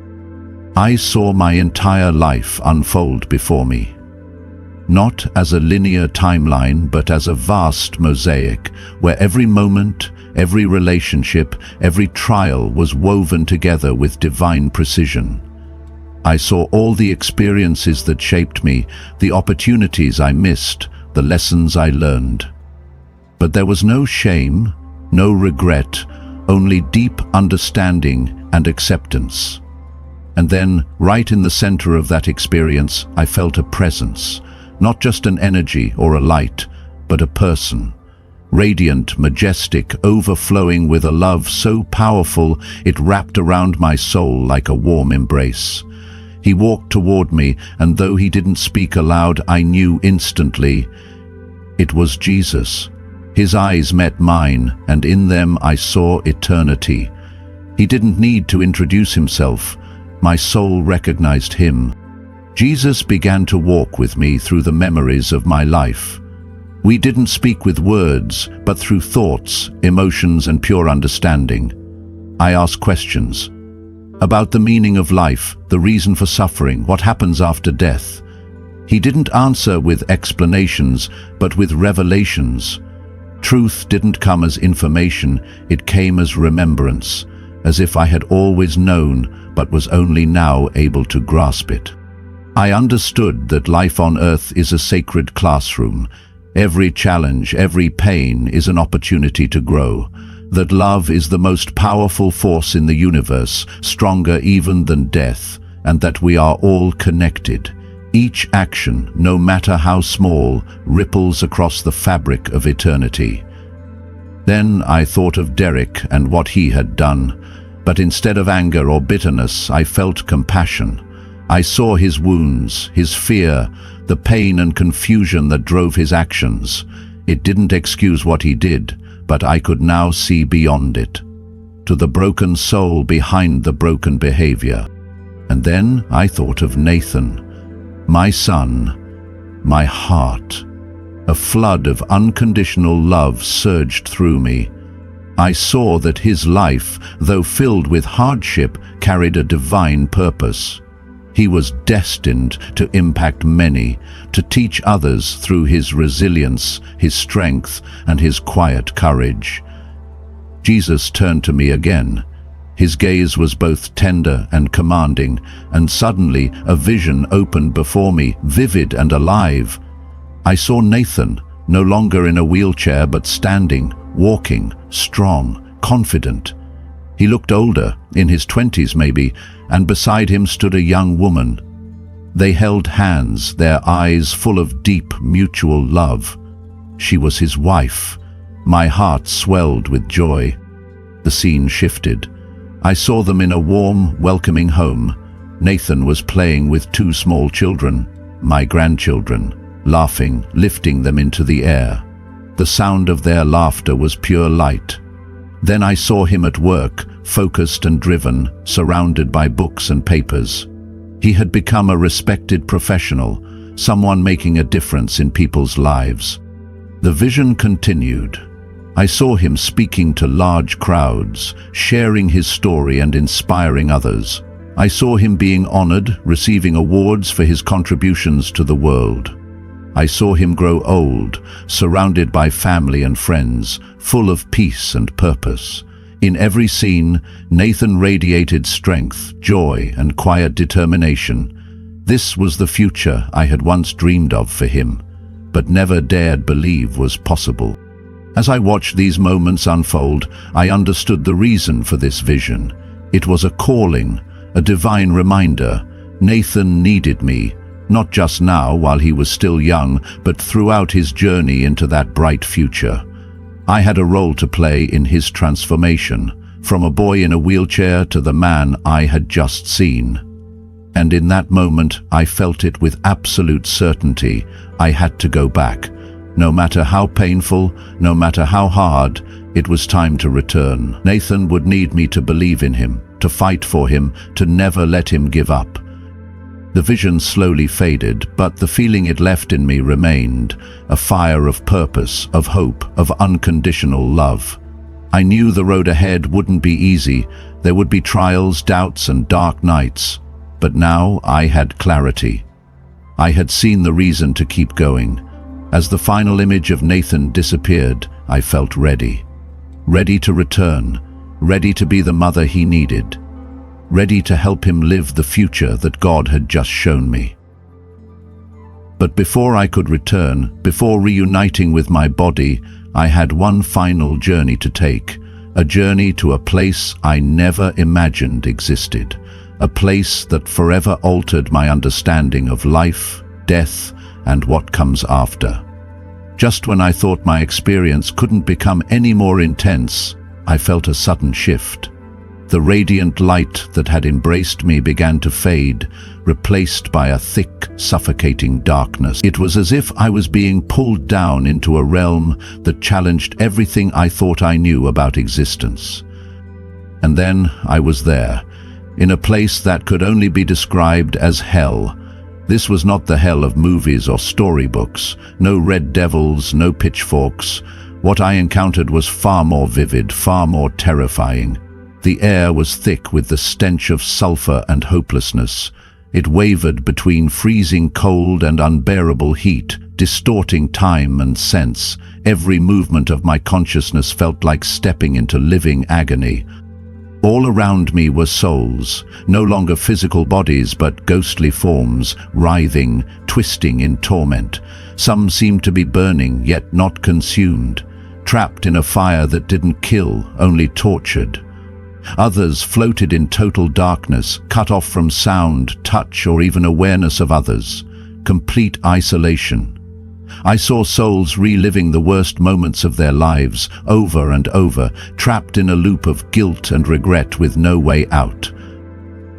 I saw my entire life unfold before me. Not as a linear timeline, but as a vast mosaic, where every moment, every relationship, every trial was woven together with divine precision. I saw all the experiences that shaped me, the opportunities I missed, the lessons I learned. But there was no shame, no regret, only deep understanding and acceptance. And then, right in the center of that experience, I felt a presence. Not just an energy or a light, but a person. Radiant, majestic, overflowing with a love so powerful it wrapped around my soul like a warm embrace. He walked toward me, and though he didn't speak aloud, I knew instantly It was Jesus. His eyes met mine, and in them I saw eternity. He didn't need to introduce himself. My soul recognized him. Jesus began to walk with me through the memories of my life. We didn't speak with words, but through thoughts, emotions, and pure understanding. I asked questions about the meaning of life, the reason for suffering, what happens after death. He didn't answer with explanations, but with revelations. Truth didn't come as information, it came as remembrance, as if I had always known, but was only now able to grasp it. I understood that life on earth is a sacred classroom. Every challenge, every pain is an opportunity to grow. That love is the most powerful force in the universe, stronger even than death, and that we are all connected. Each action, no matter how small, ripples across the fabric of eternity. Then I thought of Derek and what he had done, but instead of anger or bitterness, I felt compassion. I saw his wounds, his fear, the pain and confusion that drove his actions. It didn't excuse what he did, but I could now see beyond it, to the broken soul behind the broken behavior. And then I thought of Nathan, my son, my heart. A flood of unconditional love surged through me. I saw that his life, though filled with hardship, carried a divine purpose. He was destined to impact many, to teach others through his resilience, his strength, and his quiet courage. Jesus turned to me again. His gaze was both tender and commanding, and suddenly a vision opened before me, vivid and alive. I saw Nathan, no longer in a wheelchair but standing, walking, strong, confident. He looked older, in his 20s maybe, and beside him stood a young woman. They held hands, their eyes full of deep mutual love. She was his wife. My heart swelled with joy. The scene shifted. I saw them in a warm, welcoming home. Nathan was playing with two small children, my grandchildren, laughing, lifting them into the air. The sound of their laughter was pure light. Then I saw him at work, focused and driven, surrounded by books and papers. He had become a respected professional, someone making a difference in people's lives. The vision continued. I saw him speaking to large crowds, sharing his story and inspiring others. I saw him being honored, receiving awards for his contributions to the world. I saw him grow old, surrounded by family and friends, full of peace and purpose. In every scene, Nathan radiated strength, joy, and quiet determination. This was the future I had once dreamed of for him, but never dared believe was possible. As I watched these moments unfold, I understood the reason for this vision. It was a calling, a divine reminder. Nathan needed me, not just now while he was still young, but throughout his journey into that bright future. I had a role to play in his transformation, from a boy in a wheelchair to the man I had just seen. And in that moment, I felt it with absolute certainty. I had to go back. No matter how painful, no matter how hard, it was time to return. Nathan would need me to believe in him, to fight for him, to never let him give up. The vision slowly faded, but the feeling it left in me remained, a fire of purpose, of hope, of unconditional love. I knew the road ahead wouldn't be easy. There would be trials, doubts, and dark nights. But now I had clarity. I had seen the reason to keep going. As the final image of Nathan disappeared, I felt ready. Ready to return, ready to be the mother he needed, ready to help him live the future that God had just shown me. But before I could return, before reuniting with my body, I had one final journey to take, a journey to a place I never imagined existed, a place that forever altered my understanding of life, death, and what comes after. Just when I thought my experience couldn't become any more intense, I felt a sudden shift. The radiant light that had embraced me began to fade, replaced by a thick, suffocating darkness. It was as if I was being pulled down into a realm that challenged everything I thought I knew about existence. And then I was there, in a place that could only be described as hell. This was not the hell of movies or storybooks, no red devils, no pitchforks. What I encountered was far more vivid, far more terrifying. The air was thick with the stench of sulfur and hopelessness. It wavered between freezing cold and unbearable heat, distorting time and sense. Every movement of my consciousness felt like stepping into living agony. All around me were souls, no longer physical bodies but ghostly forms, writhing, twisting in torment. Some seemed to be burning, yet not consumed, trapped in a fire that didn't kill, only tortured. Others floated in total darkness, cut off from sound, touch, or even awareness of others. Complete isolation. I saw souls reliving the worst moments of their lives, over and over, trapped in a loop of guilt and regret with no way out.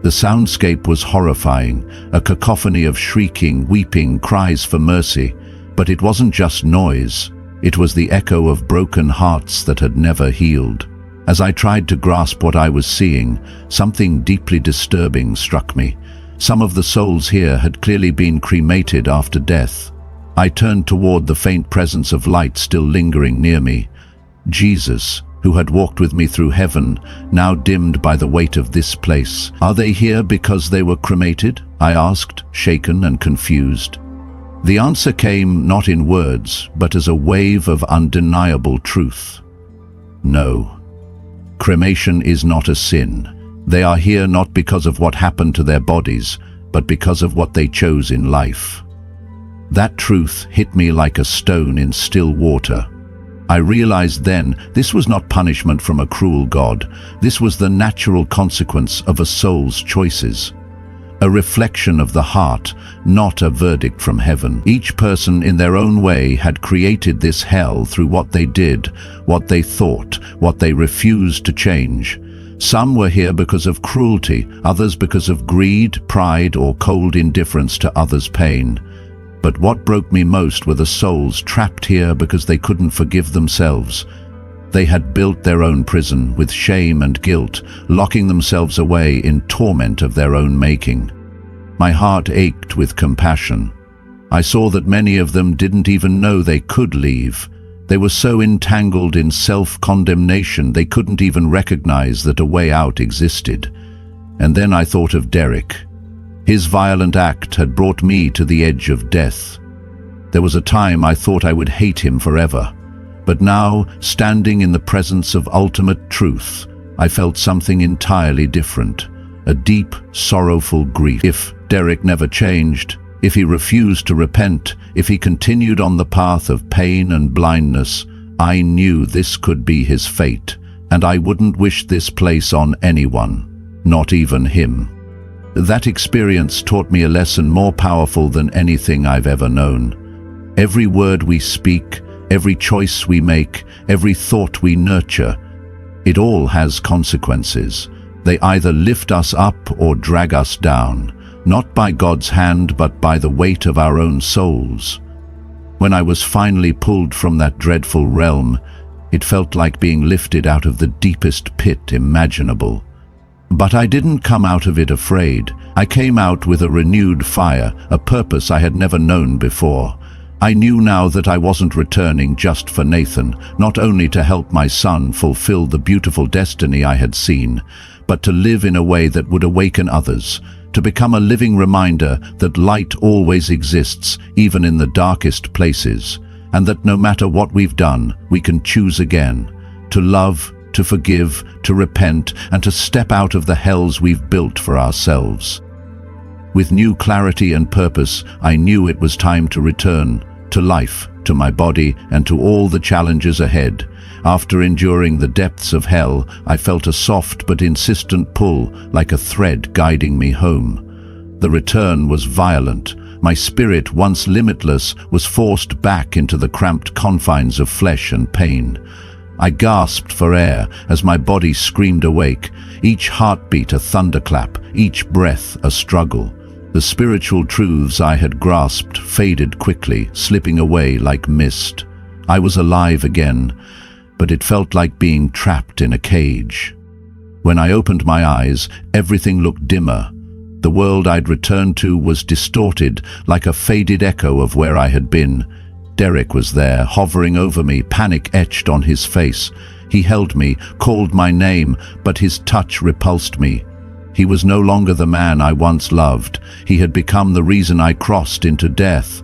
The soundscape was horrifying, a cacophony of shrieking, weeping, cries for mercy. But it wasn't just noise. It was the echo of broken hearts that had never healed. As I tried to grasp what I was seeing, something deeply disturbing struck me. Some of the souls here had clearly been cremated after death. I turned toward the faint presence of light still lingering near me. Jesus, who had walked with me through heaven, now dimmed by the weight of this place. "Are they here because they were cremated?" I asked, shaken and confused. The answer came not in words, but as a wave of undeniable truth. No. Cremation is not a sin. They are here not because of what happened to their bodies, but because of what they chose in life. That truth hit me like a stone in still water. I realized then this was not punishment from a cruel God. This was the natural consequence of a soul's choices. A reflection of the heart, not a verdict from heaven. Each person in their own way had created this hell through what they did, what they thought, what they refused to change. Some were here because of cruelty, others because of greed, pride, or cold indifference to others' pain. But what broke me most were the souls trapped here because they couldn't forgive themselves. They had built their own prison with shame and guilt, locking themselves away in torment of their own making. My heart ached with compassion. I saw that many of them didn't even know they could leave. They were so entangled in self-condemnation they couldn't even recognize that a way out existed. And then I thought of Derek. His violent act had brought me to the edge of death. There was a time I thought I would hate him forever. But now, standing in the presence of ultimate truth, I felt something entirely different. A deep, sorrowful grief. If Derek never changed, if he refused to repent, if he continued on the path of pain and blindness, I knew this could be his fate, and I wouldn't wish this place on anyone, not even him. That experience taught me a lesson more powerful than anything I've ever known. Every word we speak, every choice we make, every thought we nurture, it all has consequences. They either lift us up or drag us down, not by God's hand but by the weight of our own souls. When I was finally pulled from that dreadful realm, it felt like being lifted out of the deepest pit imaginable. But I didn't come out of it afraid. I came out with a renewed fire, a purpose I had never known before. I knew now that I wasn't returning just for Nathan, not only to help my son fulfill the beautiful destiny I had seen, but to live in a way that would awaken others, to become a living reminder that light always exists, even in the darkest places, and that no matter what we've done, we can choose again, to love, to forgive, to repent, and to step out of the hells we've built for ourselves. With new clarity and purpose, I knew it was time to return to life, to my body, and to all the challenges ahead. After enduring the depths of hell, I felt a soft but insistent pull, like a thread guiding me home. The return was violent. My spirit, once limitless, was forced back into the cramped confines of flesh and pain. I gasped for air as my body screamed awake, each heartbeat a thunderclap, each breath a struggle. The spiritual truths I had grasped faded quickly, slipping away like mist. I was alive again, but it felt like being trapped in a cage. When I opened my eyes, everything looked dimmer. The world I'd returned to was distorted, like a faded echo of where I had been. Derek was there, hovering over me, panic etched on his face. He held me, called my name, but his touch repulsed me. He was no longer the man I once loved. He had become the reason I crossed into death.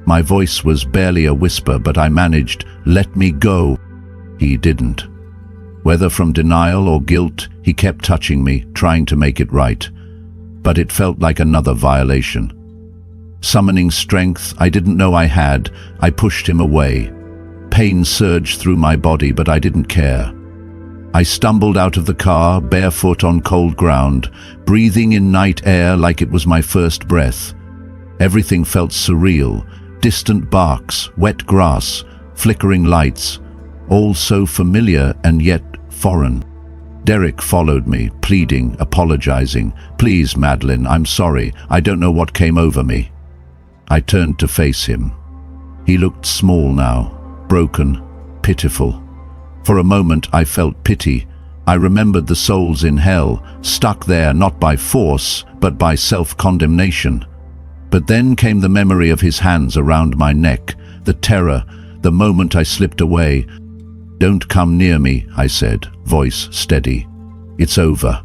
My voice was barely a whisper, but I managed, "Let me go." He didn't. Whether from denial or guilt, he kept touching me, trying to make it right. But it felt like another violation. Summoning strength I didn't know I had, I pushed him away. Pain surged through my body, but I didn't care. I stumbled out of the car, barefoot on cold ground, breathing in night air like it was my first breath. Everything felt surreal, distant barks, wet grass, flickering lights, all so familiar and yet foreign. Derek followed me, pleading, apologizing. "Please, Madeline, I'm sorry. I don't know what came over me." I turned to face him. He looked small now, broken, pitiful. For a moment I felt pity. I remembered the souls in hell, stuck there not by force, but by self-condemnation. But then came the memory of his hands around my neck, the terror, the moment I slipped away. "Don't come near me," I said, voice steady. "It's over."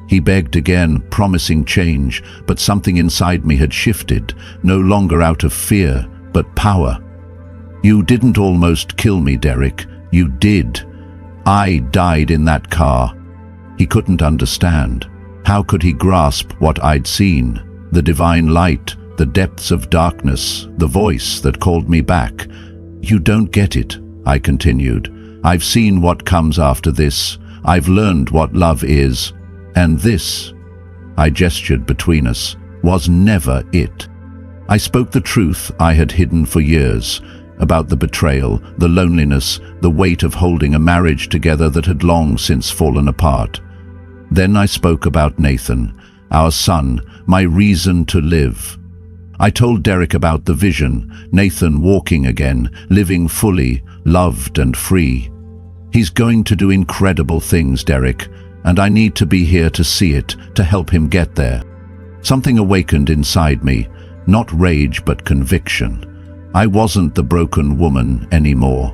He begged again, promising change, but something inside me had shifted, no longer out of fear, but power. "You didn't almost kill me, Derek. You did. I died in that car." He couldn't understand. How could he grasp what I'd seen? The divine light, the depths of darkness, the voice that called me back. "You don't get it," I continued. "I've seen what comes after this. I've learned what love is. And this," I gestured between us, "was never it." I spoke the truth I had hidden for years, about the betrayal, the loneliness, the weight of holding a marriage together that had long since fallen apart. Then I spoke about Nathan, our son, my reason to live. I told Derek about the vision, Nathan walking again, living fully, loved and free. "He's going to do incredible things, Derek, and I need to be here to see it, to help him get there." Something awakened inside me, not rage but conviction. I wasn't the broken woman anymore.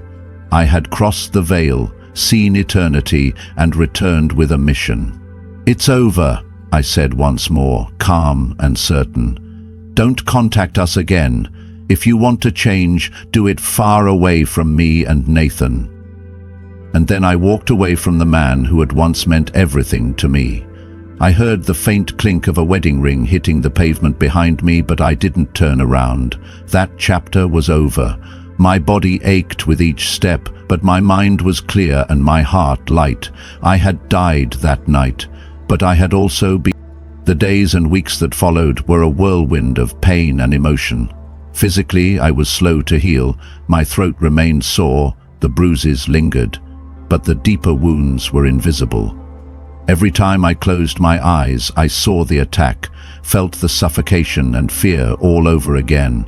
I had crossed the veil, seen eternity, and returned with a mission. "It's over," I said once more, calm and certain. "Don't contact us again. If you want to change, do it far away from me and Nathan." And then I walked away from the man who had once meant everything to me. I heard the faint clink of a wedding ring hitting the pavement behind me, but I didn't turn around. That chapter was over. My body ached with each step, but my mind was clear and my heart light. I had died that night, but I had also been. The days and weeks that followed were a whirlwind of pain and emotion. Physically, I was slow to heal. My throat remained sore, the bruises lingered, but the deeper wounds were invisible. Every time I closed my eyes, I saw the attack, felt the suffocation and fear all over again.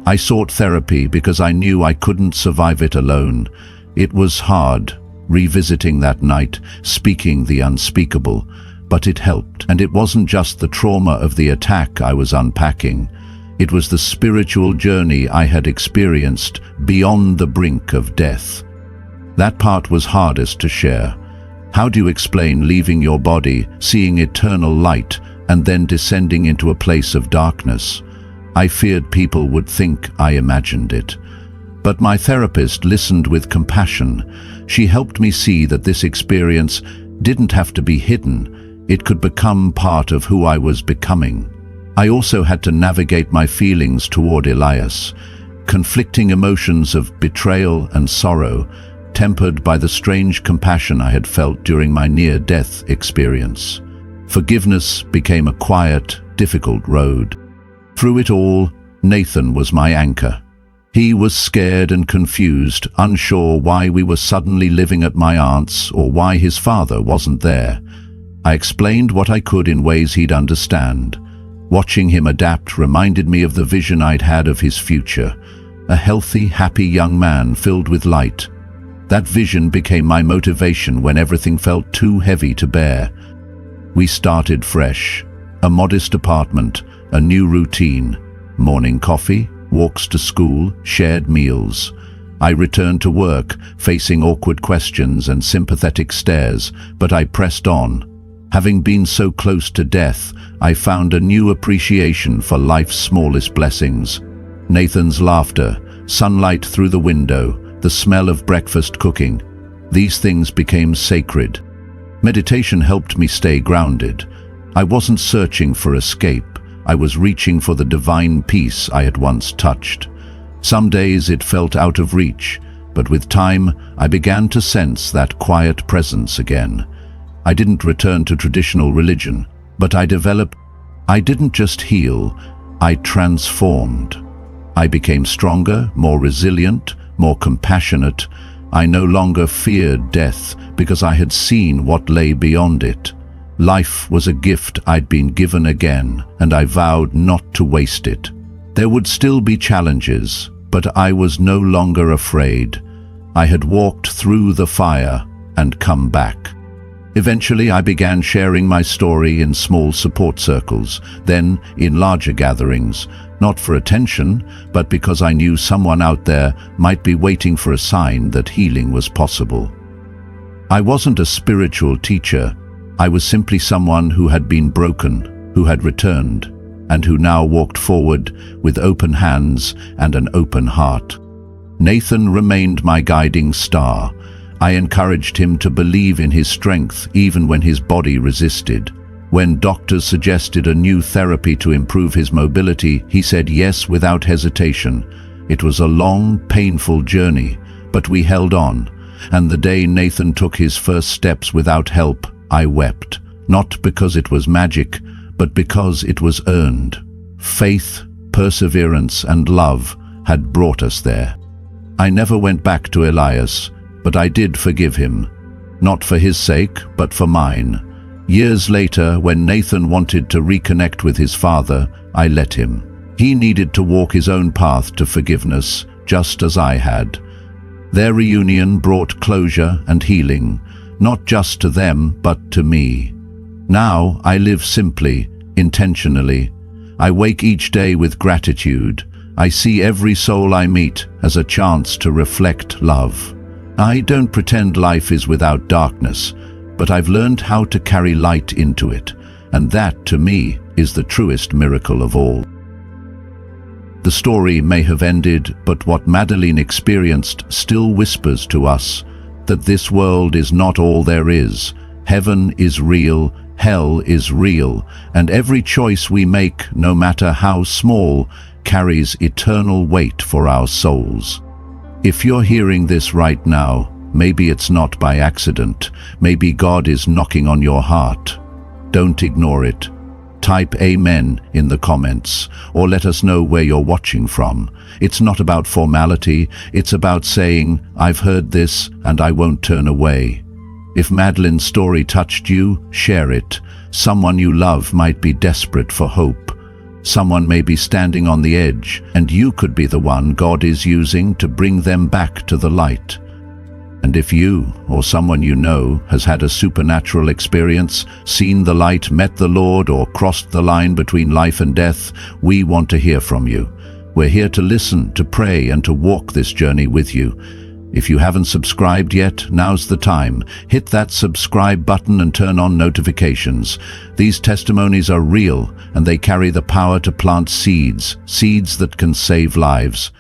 I sought therapy because I knew I couldn't survive it alone. It was hard, revisiting that night, speaking the unspeakable, but it helped. And it wasn't just the trauma of the attack I was unpacking. It was the spiritual journey I had experienced beyond the brink of death. That part was hardest to share. How do you explain leaving your body, seeing eternal light, and then descending into a place of darkness? I feared people would think I imagined it. But my therapist listened with compassion. She helped me see that this experience didn't have to be hidden. It could become part of who I was becoming. I also had to navigate my feelings toward Elias, conflicting emotions of betrayal and sorrow, tempered by the strange compassion I had felt during my near-death experience. Forgiveness became a quiet, difficult road. Through it all, Nathan was my anchor. He was scared and confused, unsure why we were suddenly living at my aunt's or why his father wasn't there. I explained what I could in ways he'd understand. Watching him adapt reminded me of the vision I'd had of his future, a healthy, happy young man filled with light. That vision became my motivation when everything felt too heavy to bear. We started fresh. A modest apartment, a new routine, morning coffee, walks to school, shared meals. I returned to work, facing awkward questions and sympathetic stares, but I pressed on. Having been so close to death, I found a new appreciation for life's smallest blessings. Nathan's laughter, sunlight through the window, the smell of breakfast cooking. These things became sacred. Meditation helped me stay grounded. I wasn't searching for escape. I was reaching for the divine peace I had once touched. Some days it felt out of reach, but with time I began to sense that quiet presence again. I didn't return to traditional religion, but I didn't just heal, I transformed. I became stronger, more resilient, more compassionate. I no longer feared death because I had seen what lay beyond it. Life was a gift I'd been given again, and I vowed not to waste it. There would still be challenges, but I was no longer afraid. I had walked through the fire and come back. Eventually, I began sharing my story in small support circles, then in larger gatherings, not for attention, but because I knew someone out there might be waiting for a sign that healing was possible. I wasn't a spiritual teacher. I was simply someone who had been broken, who had returned, and who now walked forward with open hands and an open heart. Nathan remained my guiding star. I encouraged him to believe in his strength even when his body resisted. When doctors suggested a new therapy to improve his mobility, he said yes without hesitation. It was a long, painful journey, but we held on. And the day Nathan took his first steps without help, I wept, not because it was magic, but because it was earned. Faith, perseverance, and love had brought us there. I never went back to Elias, but I did forgive him, not for his sake, but for mine. Years later, when Nathan wanted to reconnect with his father, I let him. He needed to walk his own path to forgiveness, just as I had. Their reunion brought closure and healing, not just to them, but to me. Now I live simply, intentionally. I wake each day with gratitude. I see every soul I meet as a chance to reflect love. I don't pretend life is without darkness, but I've learned how to carry light into it, and that, to me, is the truest miracle of all. The story may have ended, but what Madeline experienced still whispers to us that this world is not all there is. Heaven is real, hell is real, and every choice we make, no matter how small, carries eternal weight for our souls. If you're hearing this right now, maybe it's not by accident. Maybe God is knocking on your heart. Don't ignore it. Type Amen in the comments, or let us know where you're watching from. It's not about formality, it's about saying, I've heard this and I won't turn away. If Madeline's story touched you, share it. Someone you love might be desperate for hope. Someone may be standing on the edge, and you could be the one God is using to bring them back to the light. And if you, or someone you know, has had a supernatural experience, seen the light, met the Lord, or crossed the line between life and death, we want to hear from you. We're here to listen, to pray, and to walk this journey with you. If you haven't subscribed yet, now's the time. Hit that subscribe button and turn on notifications. These testimonies are real, and they carry the power to plant seeds that can save lives.